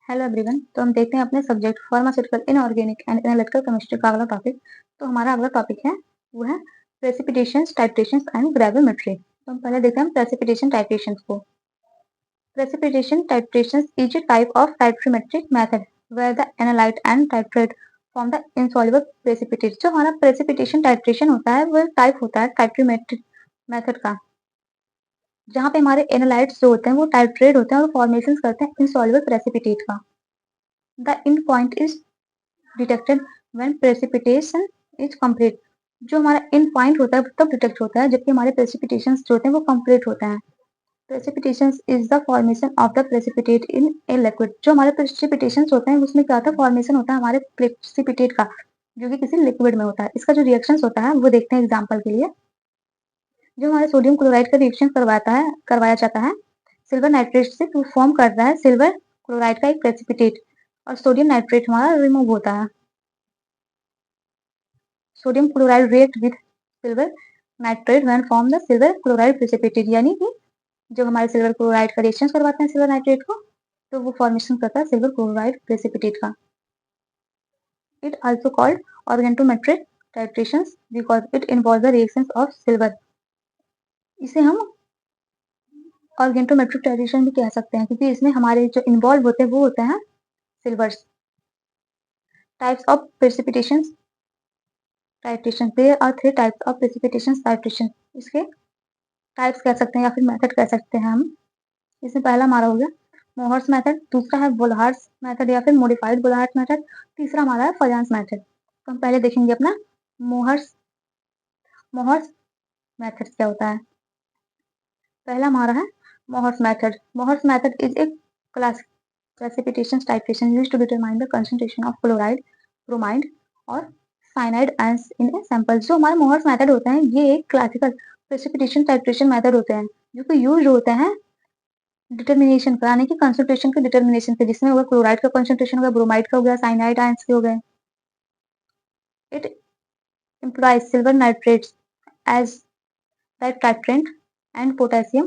Hello everyone. तो हम देखते हैं अपने subject pharmaceutical inorganic and analytical chemistry का अगला टॉपिक। तो हमारा अगला टॉपिक है वो है प्रेसिपिटेशंस, टाइट्रेशंस एंड ग्रेविमेट्री। तो हम पहले देखते हैं प्रेसिपिटेशन टाइट्रेशंस को। Precipitation titrations is a type of titrometric method where the analyte and titrate form the insoluble precipitate। जो हमारा प्रेसिपिटेशन टाइट्रेशन होता है वो टाइप होता है टाइट्रोमेट्रिक मेथड का, जहाँ पे हमारे एनालाइट्स जो होते हैं वो टाइट्रेट होते हैं और फॉर्मेशन करते हैं इनसॉल्युबल प्रेसिपिटेट का। The end point is detected when precipitation is complete। जो हमारा end point होता है तब डिटेक्ट होता है जबकि हमारे प्रेसिपिटेशंस जो होते हैं वो कंप्लीट होते हैं। Precipitations is the formation of the precipitate in a liquid. जो हमारे प्रेसिपिटेशंस होते हैं उसमें क्या होता है, फॉर्मेशन होता है हमारे प्रेसिपिटेट का जो कि किसी लिक्विड में होता है। इसका जो रिएक्शंस होता है वो देखते हैं एग्जांपल के लिए। जो हमारे सोडियम क्लोराइड का रिएक्शन करवाया जाता है सिल्वर नाइट्रेट से, तो फॉर्म करता है सिल्वर क्लोराइड का एक प्रेसिपिटेट और सोडियम नाइट्रेट हमारा रिमूव होता है। Sodium chloride react with silver nitrate when form the silver chloride precipitate. यानी कि जब हमारे सिल्वर क्लोराइड का रिएक्शन करवाते हैं सिल्वर नाइट्रेट को तो वो फॉर्मेशन करता है सिल्वर क्लोराइड प्रेसिपिटेट का। It also called organometric titrations because it involve the reactions of silver. इसे हम ऑर्गेनोमेट्रिक टाइट्रेशन भी कह सकते हैं क्योंकि इसमें हमारे जो इन्वॉल्व होते हैं वो होते हैं silvers. Types of precipitation titration, there are 3 types of precipitation titration. इसके टाइप्स कह सकते हैं या फिर मेथड कह सकते हैं हम। इसमें पहला हमारा हो गया मोहर्स मेथड, दूसरा है वोल्हार्स मेथड या फिर मॉडिफाइड वोल्हार्स मेथड, तीसरा हमारा है फजांस मेथड। तो हम पहले देखेंगे अपना मोहर्स मोहर्स मेथड क्या होता है। पहला हमारा है Mohr's method. Mohr's method is a class precipitation titration used to determine the concentration of chloride, bromide और cyanide ions in a sample। जो हमारे मोहर्स मेथड होते हैं ये एक क्लासिकल precipitation titration मेथड होते हैं जो कि यूज होते हैं डिटर्मिनेशन का, यानी कि कंसंट्रेशन के डिटर्मिनेशन के, जिसमें होगा क्लोराइड का कंसंट्रेशन होगा, ब्रोमाइड का हो गया, साइनाइड आयंस के हो गए। It implies silver nitrates as the titrant and potassium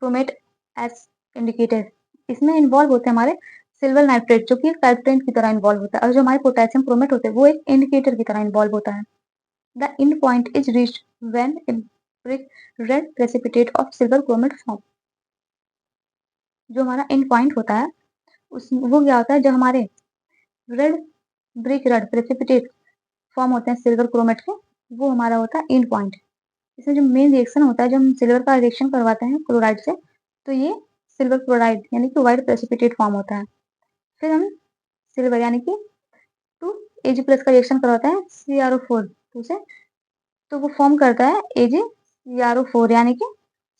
chromate as indicated। इसमें इन्वॉल्व होते हैं हमारे सिल्वर नाइट्रेट जो कि एक टाइट्रेंट की तरह इन्वॉल्व होता है और जो हमारे पोटेशियम क्रोमेट होते हैं वो एक इंडिकेटर की तरह इन्वॉल्व होता है। The end point is reached when A brick red precipitate of silver chromate form. जो हमारा एंड पॉइंट होता है उस वो क्या होता है, जब हमारे red brick red precipitate form होते हैं सिल्वर क्रोमेट के, वो हमारा होता है एंड पॉइंट। इसमें जो मेन रिएक्शन होता है जब हम सिल्वर का रिएक्शन करवाते हैं क्लोराइड से तो ये सिल्वर क्लोराइड यानी कि व्हाइट प्रेसिपिटेट फॉर्म होता है। फिर हम सिल्वर यानी कि 2 Ag प्लस का रिएक्शन करवाता है CrO4 से, तो वो फॉर्म करता है AgCrO4 यानी कि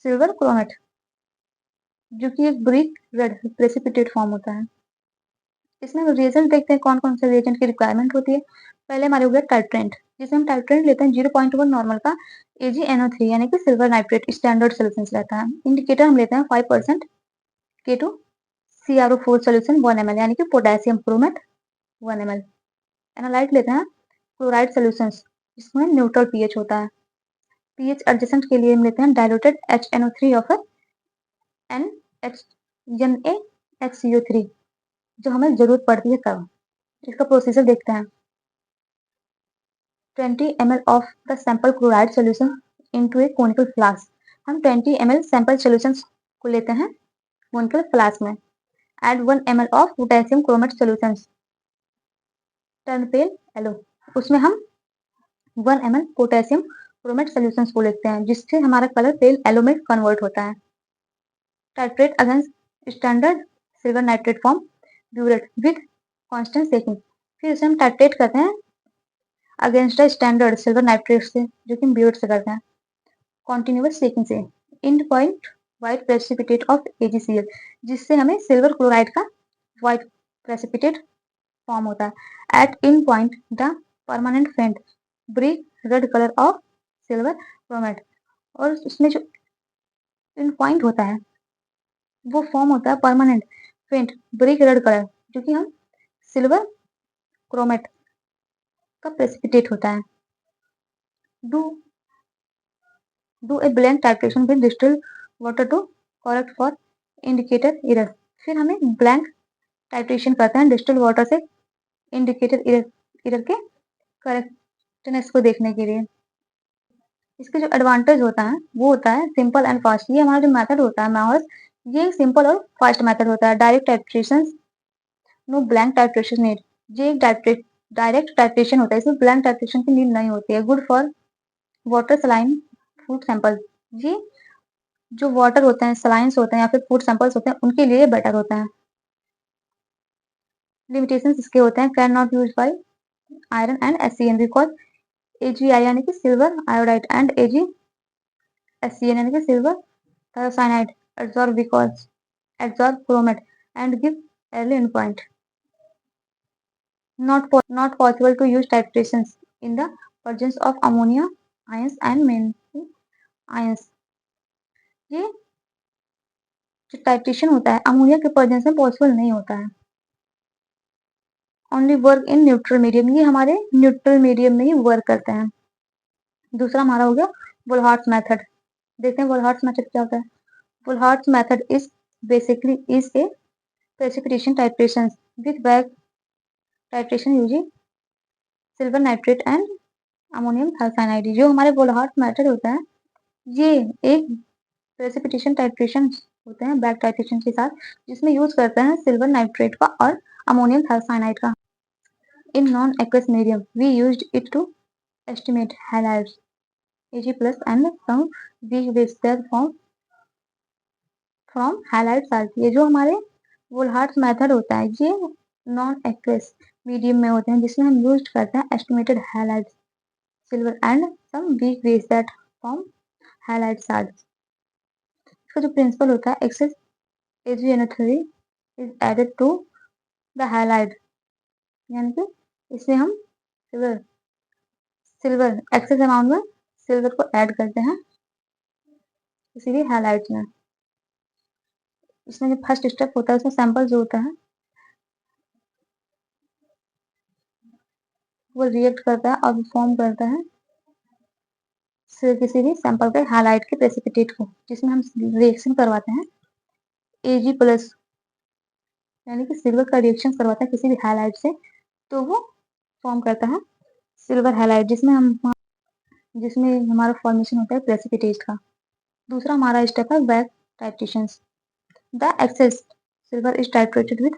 सिल्वर क्रोमेट जो कि एक ब्रिक रेड प्रेसिपिटेट फॉर्म होता है। इसमें रिएजेंट देखते हैं कौन कौन से रिएजेंट की रिक्वायरमेंट होती है। पहले हमारे हो गया टाइट्रेंट, जिसमें हम टाइट्रेंट लेते हैं 0.1 नॉर्मल का AgNO3 यानी कि सिल्वर नाइट्रेट स्टैंडर्ड सोल्यूशन रहता है। इंडिकेटर हम लेते हैं 5% K2CrO4 सोल्यूशन 1 ml यानी कि पोटेशियम क्रोमेट 1 ml। एनालाइट लेते हैं क्लोराइड सोल्यूशंस जिसमें न्यूट्रल पीएच होता है। पीएच एडजस्टेंट के लिए हम लेते हैं डाइल्यूटेड HNO3 ऑफ NaHCO3 जो हमें जरूरत पड़ती है तब। इसका प्रोसीजर देखते हैं। 20 ml of the sample chloride solution into a conical flask। हम 20 ml सैंपल सॉल्यूशंस को लेते हैं कॉनिकल फ्लास्क में। Add 1 ml of potassium chromate solutions turn pale yellow. उसमें हम 1 ml पोटेशियम क्रोमेट सॉल्यूशंस को लेते हैं जिससे हमारा कलर पेल येलो में कन्वर्ट होता है। Titrate against standard silver nitrate from burette with constant shaking. फिर उसे हम टाइट्रेट करते हैं against the standard silver nitrate से जो कि ब्यूरेट से करते हैं कॉन्टिन्यूअस सेकिंग से। End point white precipitate of AgCl जिससे हमें सिल्वर क्लोराइड का व्हाइट प्रेसिपिटेट फॉर्म होता है। At end point the permanent faint brick red colour of silver chromate. और उसमें जो इन पॉइंट होता है वो फॉर्म होता है permanent faint brick red colour जो कि हम सिल्वर क्रोमेट का प्रेसिपिटेट होता है। Do a blank titration with distilled water to correct for indicator error. फिर हमें ब्लैंक टाइट्रेशन करते हैं डिस्टिल्ड वाटर से इंडिकेटर एरर के करेक्टनेस को देखने के लिए। इसके जो एडवांटेज होता है वो होता है सिंपल एंड फास्ट। ये हमारा जो मेथड होता है माहौस, ये सिंपल और फास्ट मेथड होता है। Direct titration, no blank titration need. ये एक डायरेक्ट टाइट्रेशन होता है, इसमें ब्लैंक टाइट्रेशन की नीड नहीं होती है। Good for water saline food sample. ये जो वाटर होते हैं, सलाइंस होते हैं या फिर फूड सैंपल्स होते हैं, उनके लिए बेटर होता है। लिमिटेशंस इसके होते हैं, can not use by iron and SCN because AgI यानी कि सिल्वर आयोडाइड एंड AgSCN यानी कि silver thiocyanide absorb because absorb chromate and give early endpoint. Not possible to use titrations in the presence of ammonia ions and main ions. ये जो titration होता है ammonia के presence में possible नहीं होता है। Only work in neutral medium, ये हमारे न्यूट्रल मीडियम में ही वर्क करते हैं। दूसरा हमारा हो गया वोल्हार्ट्स मेथड। देखते हैं वोल्हार्ट्स मेथड क्या होता है। Volhard's method is basically is a precipitation titration with bag titration using silver nitrate and ammonium thiocyanide। जो हमारे वोल्हार्ट मेथड होता है ये एक प्रेसिपिटेशन टाइट्रेशन होते हैं बैक टाइट्रेशन के साथ, जिसमें यूज करते हैं सिल्वर नाइट्रेट का और अमोनियम थायोसाइनाइड का। In non aqueous medium we used it to estimate halides Ag plus and some weak wasted from halide salt. ये जो हमारे वोल्हार्ट्स मेथड होता है ये नॉन एक्वस मीडियम में होते हैं, जिसमें हम यूज करते हैं estimated halides silver and some weak wasted from halide salt. इसका जो प्रिंसिपल होता है excess AgNO3 is added to the halide, यानी कि इसमें हम सिल्वर एक्सेस अमाउंट में सिल्वर को ऐड करते हैं इसीलिए हैलाइड्स में। इसमें जो फर्स्ट स्टेप होता है उसमें सैंपल जो होता है वो रिएक्ट करता है और फॉर्म करता है किसी भी सैंपल के हैलाइड के प्रेसिपिटेट को, जिसमें हम रिएक्शन करवाते हैं Ag प्लस, यानी कि सिल्वर का रिएक्शन करवाता है किसी भी हैलाइड से, तो वो फॉर्म करता है सिल्वर हैलाइड, जिसमें हमारा फॉर्मेशन होता है प्रेसिपिटेट का। दूसरा हमारा स्टेप है back titration. The excess silver is titrated with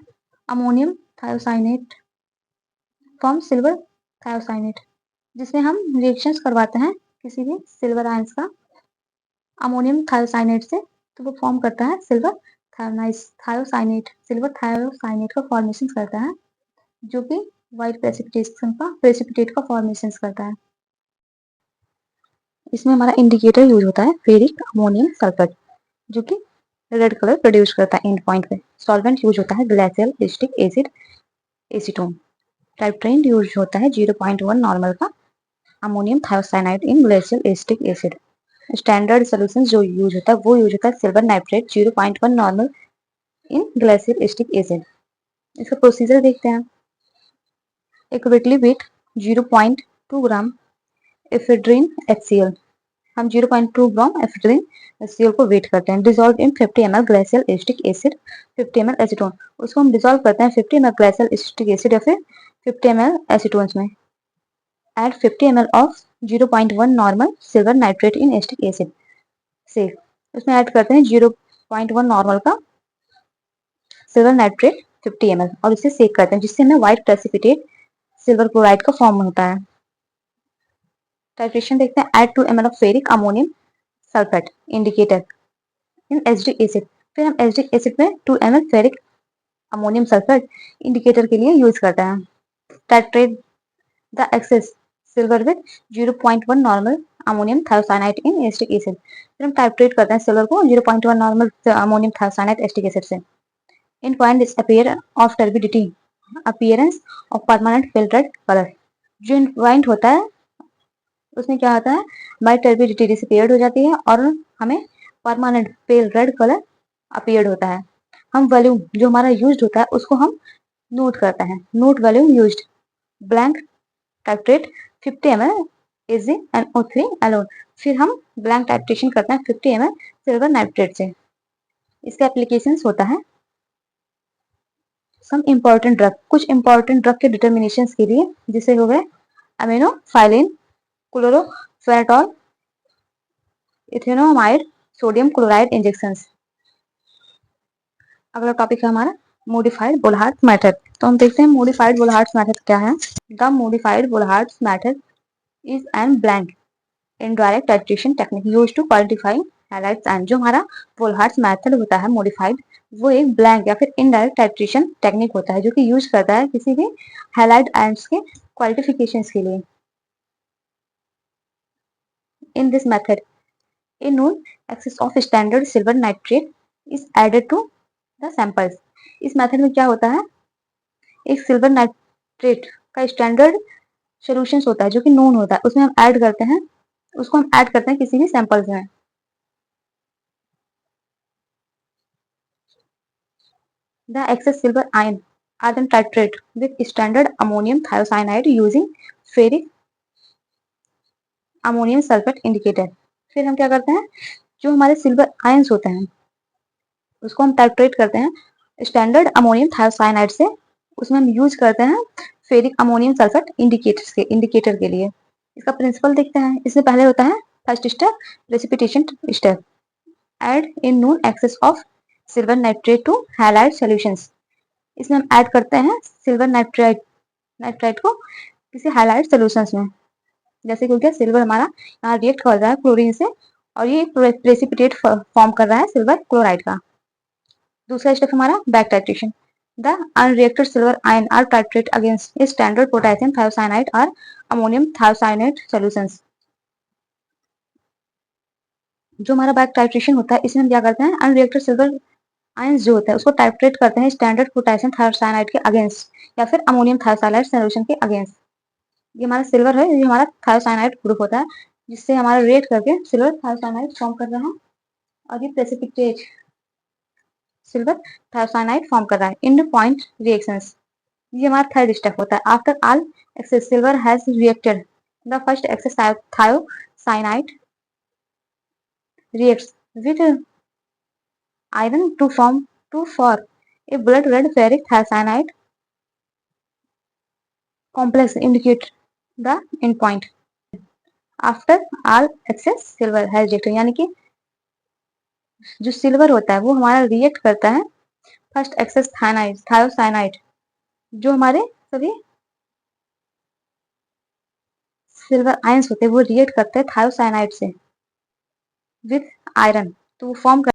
ammonium thiocyanate from silver thiocyanate, जिसमें हम रिएक्शंस करवाते हैं किसी भी सिल्वर आयंस का अमोनियम थायोसाइनेट से, तो वो फॉर्म करता है सिल्वर थायोसाइनेट। सिल्वर थायोसाइनेट का फॉर्मेशन करता है जो कि व्हाइट प्रेसिपिटेट का फॉर्मेशन करता है। इसमें हमारा इंडिकेटर यूज होता है फेरिक अमोनियम सल्फेट, जो कि रेड कलर प्रोड्यूस करता है एंड पॉइंट पे। सॉल्वेंट यूज होता है glacial acetic acid acetone. Titrant use होता है 0.1 नॉर्मल का ammonium thiocyanide in glacial acetic acid. Standard solution जो यूज होता है वो यूज होता है silver nitrate 0.1 normal in glacial acetic acid. इसका प्रोसीजर देखते हैं। Accurately weigh 0.2 gram ephedrine HCl। हम 0.2 ग्राम एफेड्रिन HCl को वेट करते हैं। Dissolve in 50 ml glacial acetic acid 50 ml acetone. उसको हम डिसॉल्व करते हैं 50 ml ग्लेशियल एसिटिक एसिड या फिर 50 ml एसीटोन्स में। Add 50 ml of 0.1 normal silver nitrate in acetic acid से उसमें ऐड करते हैं 0.1 नॉर्मल का सिल्वर नाइट्रेट 50 ml और इसे सेक करते हैं, जिससे हमें व्हाइट प्रेसिपिटेट सिल्वर क्लोराइड का फॉर्म होता है। टाइट्रेशन देखते हैं। Add 2 ml of ferric ammonium sulphate indicator in acidic acid. फिर हम एसिडिक एसिड में 2 ml ferric ammonium sulphate indicator के लिए यूज करते हैं। Titrate the excess silver with 0.1 normal ammonium thiocyanide in acetic acid. फिर हम टाइट्रेट करते हैं सिल्वर को 0.1 normal ammonium thiocyanide acetic acid से। End point disappear of turbidity appearance of permanent pale red colour. जो इन पॉइंट होता है उसमें क्या होता है, हमारी टर्बिडिटी डिसअपियर्ड हो जाती है और हमें permanent pale red colour appeared होता है। हम वॉल्यूम जो हमारा यूज्ड होता है उसको हम नोट करते हैं। Note volume used blank titrate 50 ml AgNO3 alone. फिर हम ब्लैंक टाइट्रेशन करते हैं 50 ml सिल्वर नाइट्रेट से। इसका एप्लीकेशंस होता है सम इम्पोर्टेंट ड्रग, कुछ इम्पोर्टेंट ड्रग के डिटर्मिनेशन के लिए, जिसे हो गए अमीनोफाइलिन, क्लोरोफेरेटॉल, इथेनोमाइड, सोडियम क्लोराइड इंजेक्शंस। अगला टॉपिक है हमारा मॉडिफाइड वोल्हार्ट मेथड। तो हम देखते हैं मॉडिफाइड वोल्हार्ट मेथड क्या है। The modified Volhard method is an blank indirect titration technique used to quantify halides and. जो हमारा वोल्हार्ट मेथड होता है मॉडिफाइड, वो एक ब्लैंक या फिर इनडायरेक्ट टाइट्रेशन टेक्निक होता है जो कि यूज करता है किसी भी हैलाइड एंड्स के क्वालिफिकेशन के लिए। In this method a known excess of standard silver nitrate is added to the samples। इस मेथड में क्या होता है, एक सिल्वर नाइट्रेट का स्टैंडर्ड सोल्यूशन होता है जो कि नोन होता है, उसमें हम ऐड करते हैं, उसको हम ऐड करते हैं किसी भी सैंपल्स में। The excess silver iron titrate with standard ammonium thiocyanide using ferric ammonium sulfate indicator। फिर हम क्या करते हैं, जो हमारे सिल्वर आयंस होते हैं उसको हम टाइट्रेट करते हैं स्टैंडर्ड अमोनियम थायोसाइनाइड से, उसमें हम यूज करते हैं फेरिक अमोनियम सल्फेट इंडिकेटर के लिए। इसका प्रिंसिपल देखते हैं। इसमें पहले होता है first step precipitation step, add in known excess of silver nitrate to halide solutions. इसमें हम ऐड करते हैं सिल्वर नाइट्राइट को किसी हैलाइड सॉल्यूशंस में, जैसे कि हो गया सिल्वर हमारा यहाँ रिएक्ट कर रहा है क्लोरीन से और ये प्रेसिपिटेट फॉर्म कर रहा है सिल्वर क्लोराइड का। दूसरा स्टेप हमारा back titration. The unreacted silver ion are titrate against standard potassium thiocyanide और अमोनियम थायोसाइनेट सॉल्यूशंस। जो हमारा बैक टाइट्रेशन होता है इसमें हम क्या करते हैं, अनरिएक्टेड सिल्वर आयंस जो होता है उसको टाइट्रेट करते हैं स्टैंडर्ड पोटेशियम थायोसाइनाइड के अगेंस्ट या फिर अमोनियम थायोसाइनाइड सॉल्यूशन के अगेंस्ट। ये हमारा सिल्वर है, ये हमारा थायोसाइनाइड ग्रुप होता है जिससे हमारा रिएक्ट करके सिल्वर थायोसाइनाइड फॉर्म कर रहा है और ये प्रेसिपिटेट सिल्वर थायोसाइनाइड फॉर्म कर रहा है इन पॉइंट रिएक्शंस। ये हमारा थर्ड स्टेप होता है। After all excess silver has reacted, the first excess thiocyanide reacts with iron to for a blood red ferric thiocyanide complex indicate the endpoint। After all excess silver has reacted, यानी कि जो silver होता है वो हमारा react करता है first excess thiocyanide, जो हमारे सभी सिल्वर आयंस होते हैं वो रिएक्ट करते हैं थायोसाइनाइड से विथ आयरन तो फॉर्म कर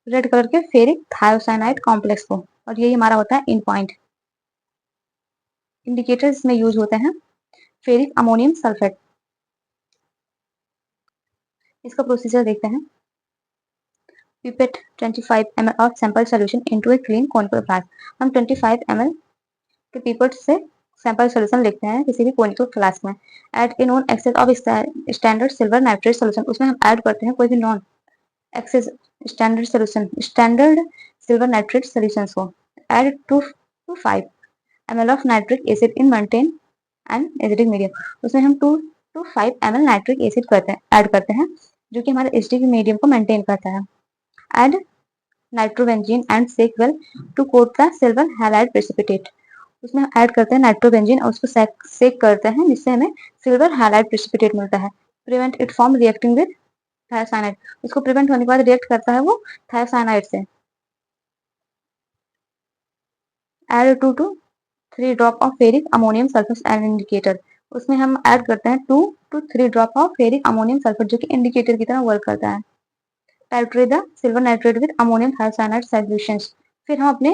रेड कलर के फेरिक थायोसाइनाइड कॉम्प्लेक्स को, और यही हमारा होता है इन पॉइंट। इंडिकेटर्स में यूज होते हैं फेरिक अमोनियम सल्फेट। इसका प्रोसीजर देखते हैं। pipette 25 ml of sample solution into a clean conical flask। हम 25 ml के पिपेट से सैंपल सोल्यूशन लेते हैं किसी भी कोनिकल फ्लास्क में। Add in non excess of standard silver nitrate solution, उसमें हम ऐड करते हैं कोई भी non excess standard solution standard silver nitrate solution को। Add 2 to 5 ml of nitric acid in maintain and acidic medium, उसमें हम 2 to 5 ml nitric acid add करते हैं जो कि हमारे एसिडिक मीडियम को मेंटेन करता है। Add nitrobenzene and shake well to coat the silver halide precipitate, उसमें हम ऐड करते हैं नाइट्रोबेंजीन और उसको सेक करते हैं जिससे हमें सिल्वर हैलाइड प्रेसिपिटेट मिलता है। Prevent it from reacting with thiocyanide, उसको प्रिवेंट होने के बाद रिएक्ट करता है वो थायोसाइनाइड से। Add 2 to 3 drop of ferric ammonium sulphate and indicator, उसमें हम ऐड करते हैं 2 to 3 drop of ferric ammonium sulphate जो कि इंडिकेटर की तरह वर्क करता है। Titrate the silver nitrate with ammonium thiocyanide solutions, फिर हम अपने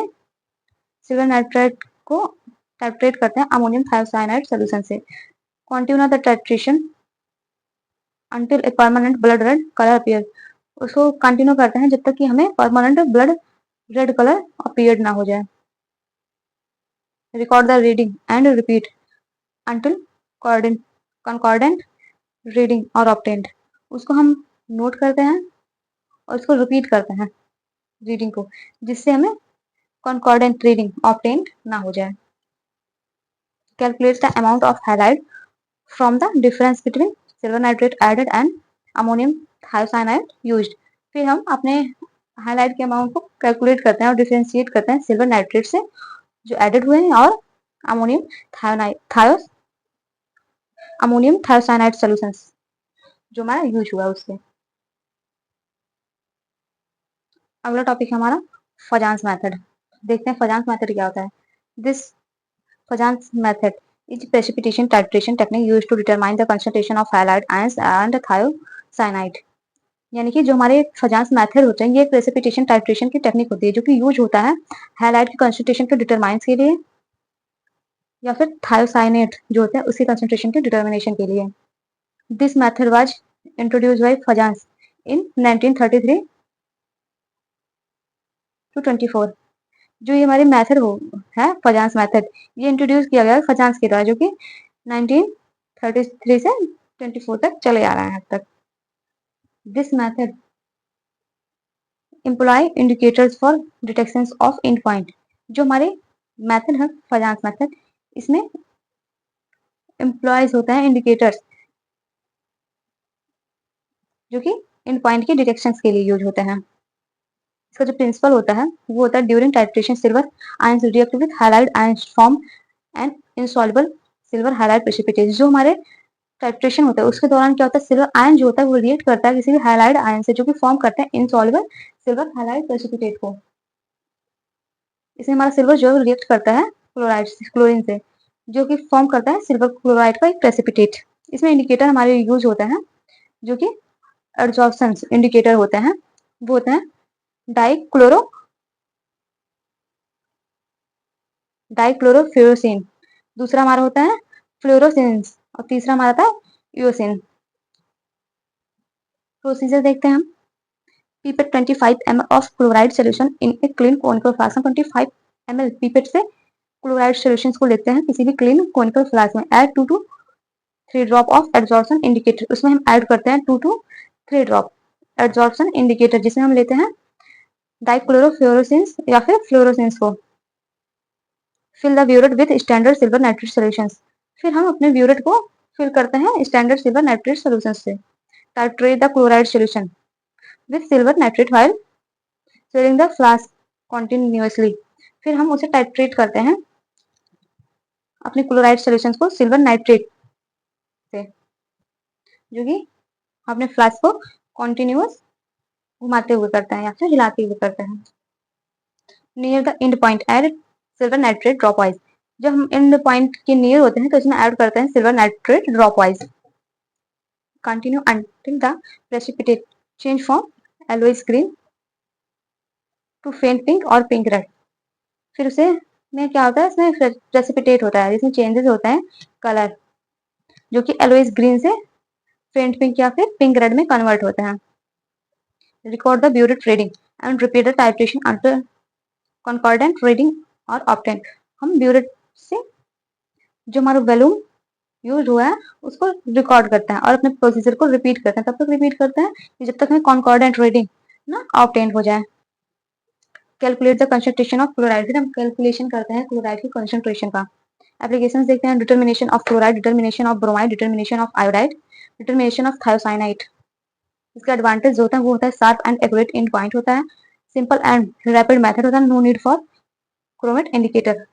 सिल्वर नाइट्रेट को टाइट्रेट करते हैं अमोनियम थायोसाइनाइड सॉल्यूशन से। Continue the titration until a permanent blood red colour appear, उसको कंटिन्यू करते हैं जब तक कि हमें permanent blood red colour appear ना हो जाए। Record the reading and repeat until concordant reading और ऑब्टेन्ड, उसको हम नोट करते हैं और उसको रिपीट करते हैं रीडिंग को, जिससे हमें कंकॉर्डेंट रीडिंग ऑब्टेन्ड ना हो जाए। Calculate the amount of halide from the difference between silver nitrate added and ammonium thiocyanide used, फिर हम अपने हाइलाइट के अमाउंट को कैलकुलेट करते हैं और डिफरेंशिएट करते हैं सिल्वर नाइट्रेट से जो एडेड हुए हैं, और अमोनियम थायोसाइनाइड सॉल्यूशंस जो हमारा यूज हुआ उससे। अगला टॉपिक है हमारा फजांस मेथड। देखते हैं फजांस मेथड क्या होता है। This Fajans method is precipitation titration technique used to determine the concentration of halide ions and thiocyanide। यानी कि जो हमारे फजांस मेथड होते हैं, ये प्रेसिपिटेशन टाइट्रेशन की टेक्निक होती है जो कि यूज होता है हैलाइड की कंसंट्रेशन को डिटरमाइन के लिए, या फिर थायोसाइनेट जो होते हैं उसकी कंसंट्रेशन के डिटर्मिनेशन के लिए। This method was introduce by Fajans in 1933 to 24। जो ये हमारे मेथड हो है फजांस मेथड, ये इंट्रोड्यूस किया गया फजांस के द्वारा, जो कि 1933 से 24 तक चले आ रहा है अब तक। This method employ indicators for detection of end point. जो हमारे मेथड है फजांस मेथड, इसमें एम्प्लॉयज होता है इंडिकेटर्स जो कि एंड पॉइंट के डिटेक्शन के लिए यूज होते हैं। इसका जो प्रिंसिपल होता है वो होता है during titration silver ions react with halide ions form and insoluble silver halide precipitate. जो हमारे टाइट्रेशन होता है उसके दौरान क्या होता है, सिल्वर आयन जो होता है वो रिएक्ट करता है किसी भी हैलाइड आयन से जो कि फॉर्म करते हैं इनसॉल्युबल सिल्वर हैलाइड प्रेसिपिटेट को। इसमें हमारा सिल्वर जो रिएक्ट करता है क्लोरीन से, जो कि फॉर्म करता है सिल्वर क्लोराइड का एक प्रेसिपिटेट। इसमें इंडिकेटर हमारे यूज होते हैं जो कि एब्जॉर्प्शन इंडिकेटर होते हैं, वो होते हैं डाइक्लोरोफ्लोरोसिन, दूसरा हमारा होता है फ्लोरोसिन्स, और तीसरा हमारा था यूसिन। प्रोसीजर देखते हैं हम। pipette 25 ml of chloride solution in a clean conical flask। 25 ml pipette से क्लोराइड सोल्यूशन को लेते हैं किसी भी क्लीन कॉनिकल फ्लास्क में। Add 2 to 3 drop of absorption indicator, उसमें हम ऐड करते हैं 2 to 3 ड्रॉप एब्जॉर्प्शन इंडिकेटर, जिसमें हम लेते हैं डाइक्लोरोफ्लोरोसिन्स या फिर फ्लोरोसिन्स को। Fill the burette with standard silver nitrate solutions. फिर हम अपने ब्यूरेट को फिल करते हैं स्टैंडर्ड सिल्वर नाइट्रेट सॉल्यूशंस से। Titrate the chloride solution with silver nitrate while filling the flask continuously. फिर हम उसे टाइट्रेट करते हैं अपने क्लोराइड सॉल्यूशंस को सिल्वर नाइट्रेट से, जो कि अपने फ्लास्क को कॉन्टिन्यूअस घुमाते हुए करते हैं या फिर हिलाते हुए करते हैं। Near the end point add silver nitrate drop wise. जब हम एंड पॉइंट के नियर होते हैं तो इसमें ऐड करते हैं silver nitrate dropwise. Continue until the precipitate change from yellowish green to faint pink और पिंक रेड। फिर उसे में क्या होता है, इसमें प्रेसिपिटेट होता है जिसमें चेंजेस होते हैं कलर, जो कि येलोइश ग्रीन से फेंट पिंक या फिर पिंक रेड में कन्वर्ट होते हैं। Record the burette reading and repeat the titration until concordant reading और ऑब्टेन। हम ब्यूरेट से जो हमारा वॉल्यूम यूज हुआ है उसको रिकॉर्ड करते हैं और अपने प्रोसीजर को रिपीट करते हैं, तब तक रिपीट करते हैं जब तक हमें कॉन्कॉर्डेंट रीडिंग ना ऑब्टेन हो जाए। Calculate the concentration of chloride. फिर हम कैलकुलेशन करते हैं क्लोराइड की कंसंट्रेशन का। एप्लीकेशंस देखते हैं। Determination of chloride, determination of bromide, determination of iodide, determination of thiocyanide. इसका एडवांटेज जो होता है वो होता है sharp and accurate end point होता है, सिंपल एंड रैपिड मेथड होता है, no need for chromate indicator.